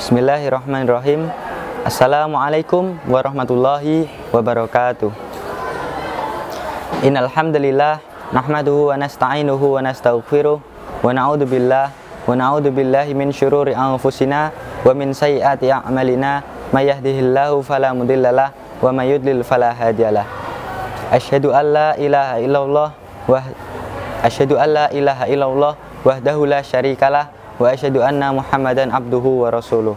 Bismillahirrahmanirrahim. Assalamualaikum warahmatullahi wabarakatuh. Innal hamdalillah nahmaduhu wa nasta'inuhu wa nastaghfiruh wa na'udzu billahi min syururi anfusina wa min sayyiati a'malina may yahdihillahu fala mudhillalah wa may yudlil fala hadiyalah. Asyhadu an la ilaha illallah wahdahu la syarikalah wa asyhadu anna Muhammadan abduhu wa rasuluh.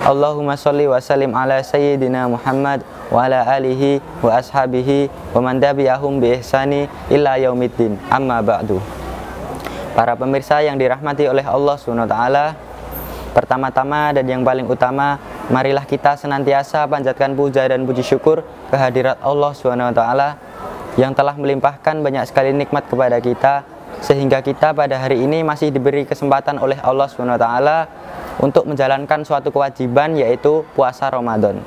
Allahumma sholli wa sallim ala sayyidina Muhammad wa ala alihi wa ashabihi wa man tabi'ahum bi ihsani illa yaumiddin. Amma ba'du. Para pemirsa yang dirahmati oleh Allah SWT, pertama-tama dan yang paling utama, marilah kita senantiasa panjatkan puja dan puji syukur kehadirat Allah SWT yang telah melimpahkan banyak sekali nikmat kepada kita, sehingga kita pada hari ini masih diberi kesempatan oleh Allah SWT untuk menjalankan suatu kewajiban, yaitu puasa Ramadan.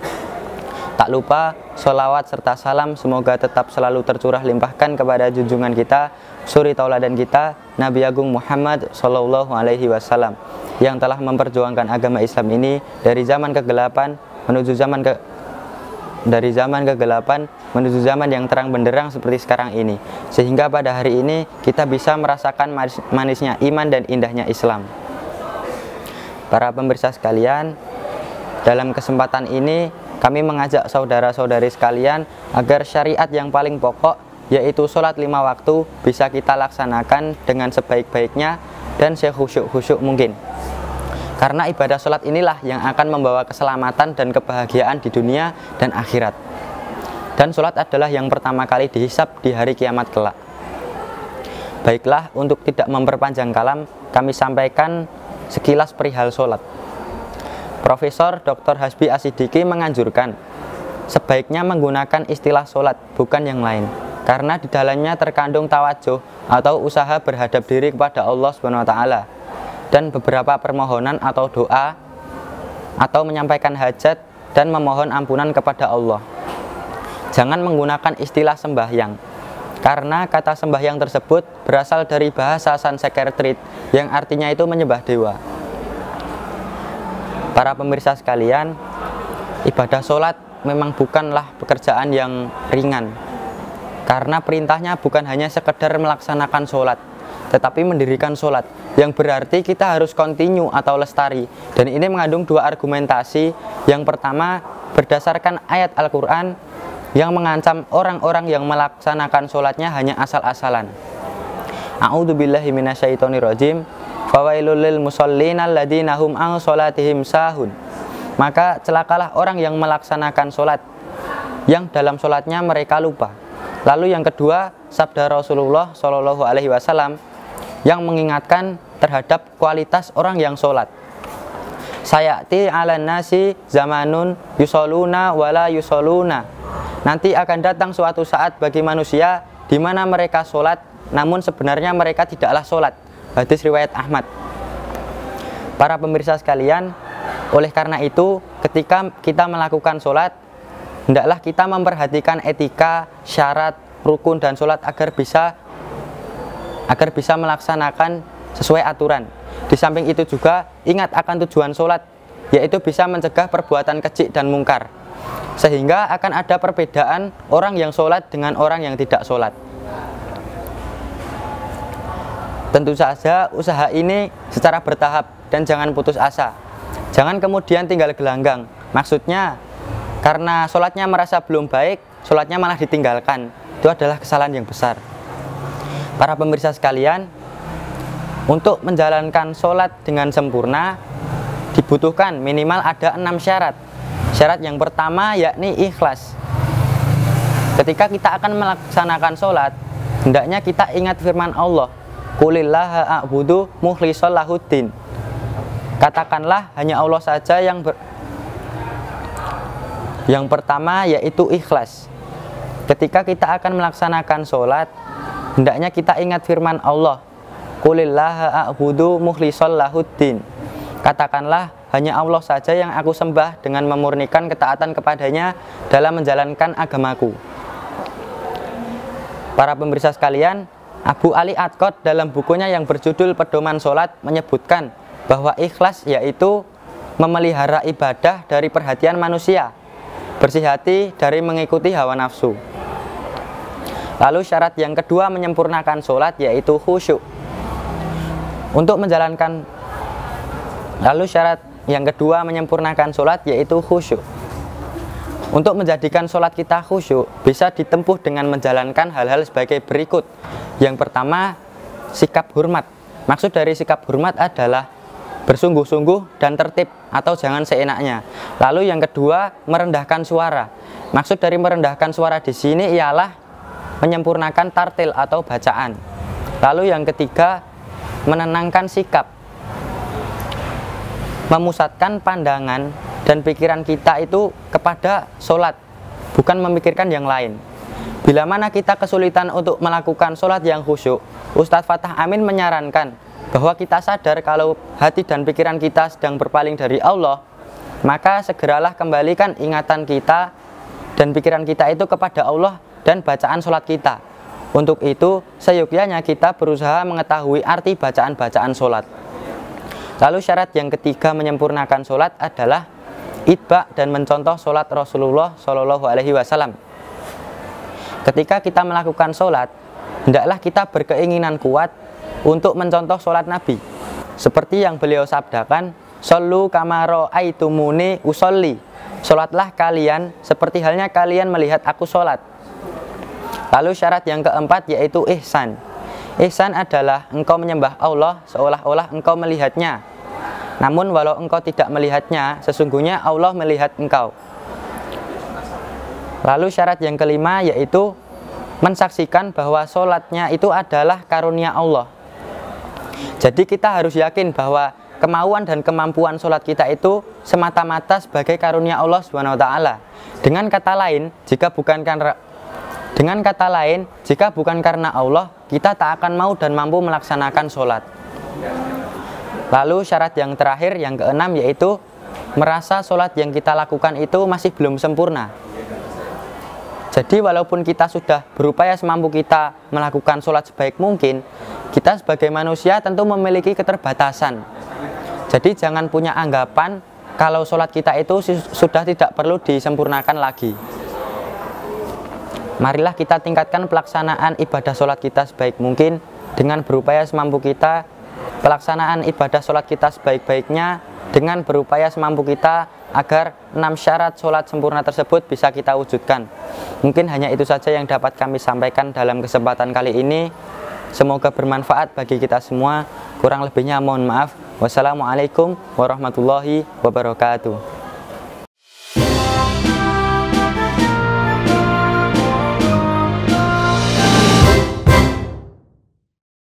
Tak lupa sholawat serta salam semoga tetap selalu tercurah limpahkan kepada junjungan kita, suri tauladan kita, Nabi Agung Muhammad Sallallahu Alaihi Wasallam, yang telah memperjuangkan agama Islam ini dari zaman kegelapan menuju zaman yang terang benderang seperti sekarang ini, sehingga pada hari ini kita bisa merasakan manisnya iman dan indahnya Islam. Para pemirsa sekalian, dalam kesempatan ini kami mengajak saudara-saudari sekalian agar syariat yang paling pokok, yaitu sholat 5 waktu, bisa kita laksanakan dengan sebaik-baiknya dan sekhusyuk-khusyuk mungkin. Karena ibadah sholat inilah yang akan membawa keselamatan dan kebahagiaan di dunia dan akhirat. Dan sholat adalah yang pertama kali dihisab di hari kiamat kelak. Baiklah, untuk tidak memperpanjang kalam, kami sampaikan sekilas perihal sholat. Profesor Dr. Hasbi Asidiki menganjurkan sebaiknya menggunakan istilah sholat, bukan yang lain, karena di dalamnya terkandung tawajuh atau usaha berhadap diri kepada Allah SWT, dan beberapa permohonan atau doa, atau menyampaikan hajat dan memohon ampunan kepada Allah. Jangan menggunakan istilah sembahyang, karena kata sembahyang tersebut berasal dari bahasa Sanskrit yang artinya itu menyembah dewa. Para pemirsa sekalian, ibadah sholat memang bukanlah pekerjaan yang ringan, karena perintahnya bukan hanya sekedar melaksanakan sholat, tetapi mendirikan sholat, yang berarti kita harus kontinu atau lestari. Dan ini mengandung dua argumentasi. Yang pertama, berdasarkan ayat Al-Quran yang mengancam orang-orang yang melaksanakan sholatnya hanya asal-asalan. A'udzubillahi minasyaitonirrajim. Fawailul lil musallin alladzina hum an sholatihim sahun. Maka celakalah orang yang melaksanakan sholat yang dalam sholatnya mereka lupa. Lalu yang kedua, sabda Rasulullah Shallallahu Alaihi Wasallam yang mengingatkan terhadap kualitas orang yang sholat. Sayati ala nasi zamanun yusoluna wala yusoluna. Nanti akan datang suatu saat bagi manusia di mana mereka sholat, namun sebenarnya mereka tidaklah sholat. Hadis riwayat Ahmad. Para pemirsa sekalian, oleh karena itu ketika kita melakukan sholat, hendaklah kita memperhatikan etika, syarat, rukun dan sholat agar bisa melaksanakan sesuai aturan. Di samping itu juga ingat akan tujuan sholat, yaitu bisa mencegah perbuatan keji dan mungkar, sehingga akan ada perbedaan orang yang sholat dengan orang yang tidak sholat. Tentu saja usaha ini secara bertahap dan jangan putus asa. Jangan kemudian tinggal gelanggang. Maksudnya karena sholatnya merasa belum baik, sholatnya malah ditinggalkan. Itu adalah kesalahan yang besar. Para pemirsa sekalian, untuk menjalankan sholat dengan sempurna dibutuhkan minimal ada 6 syarat. Syarat yang pertama yakni ikhlas. Ketika kita akan melaksanakan sholat, hendaknya kita ingat firman Allah, Qulillaha a'budu mukhlishan lahuddin. Katakanlah hanya Allah saja yang pertama yaitu ikhlas. Ketika kita akan melaksanakan sholat, hendaknya kita ingat firman Allah, Qulillaha a'budu mukhlishan lahuddin. Katakanlah hanya Allah saja yang aku sembah dengan memurnikan ketaatan kepadanya dalam menjalankan agamaku. Para pemirsa sekalian, Abu Ali Atqod dalam bukunya yang berjudul Pedoman Sholat menyebutkan bahwa ikhlas yaitu memelihara ibadah dari perhatian manusia, bersih hati dari mengikuti hawa nafsu. Lalu syarat yang kedua menyempurnakan sholat yaitu khusyuk. Untuk menjalankan syarat yang kedua menyempurnakan sholat yaitu khusyuk. Untuk menjadikan sholat kita khusyuk bisa ditempuh dengan menjalankan hal-hal sebagai berikut. Yang pertama, sikap hormat. Maksud dari sikap hormat adalah bersungguh-sungguh dan tertib atau jangan seenaknya. Lalu yang kedua, merendahkan suara. Maksud dari merendahkan suara di sini ialah menyempurnakan tartil atau bacaan. Lalu yang ketiga, menenangkan sikap. Memusatkan pandangan dan pikiran kita itu kepada sholat, bukan memikirkan yang lain. Bila mana kita kesulitan untuk melakukan sholat yang khusyuk, Ustadz Fatah Amin menyarankan bahwa kita sadar kalau hati dan pikiran kita sedang berpaling dari Allah, maka segeralah kembalikan ingatan kita dan pikiran kita itu kepada Allah dan bacaan sholat kita. Untuk itu, seyogyanya kita berusaha mengetahui arti bacaan-bacaan sholat. Lalu syarat yang ketiga menyempurnakan sholat adalah itba dan mencontoh sholat Rasulullah Shallallahu Alaihi Wasallam. Ketika kita melakukan sholat, hendaklah kita berkeinginan kuat untuk mencontoh sholat Nabi. Seperti yang beliau sabdakan, "Shollu kama ra'aitumuni usolli." Sholatlah kalian seperti halnya kalian melihat aku sholat. Lalu syarat yang keempat yaitu ihsan. Ihsan adalah engkau menyembah Allah seolah-olah engkau melihatnya. Namun walau engkau tidak melihatnya, sesungguhnya Allah melihat engkau. Lalu syarat yang kelima yaitu mensaksikan bahwa sholatnya itu adalah karunia Allah. Jadi kita harus yakin bahwa kemauan dan kemampuan sholat kita itu semata-mata sebagai karunia Allah SWT. Dengan kata lain, jika bukan karena Allah, kita tak akan mau dan mampu melaksanakan sholat. Lalu syarat yang terakhir, yang keenam, yaitu merasa sholat yang kita lakukan itu masih belum sempurna. Jadi walaupun kita sudah berupaya semampu kita melakukan sholat sebaik mungkin, kita sebagai manusia tentu memiliki keterbatasan. Jadi jangan punya anggapan kalau sholat kita itu sudah tidak perlu disempurnakan lagi. Marilah kita tingkatkan pelaksanaan ibadah sholat kita sebaik mungkin dengan berupaya semampu kita. Pelaksanaan ibadah sholat kita sebaik-baiknya dengan berupaya semampu kita agar 6 syarat sholat sempurna tersebut bisa kita wujudkan. Mungkin hanya itu saja yang dapat kami sampaikan dalam kesempatan kali ini. Semoga bermanfaat bagi kita semua. Kurang lebihnya mohon maaf. Wassalamualaikum warahmatullahi wabarakatuh.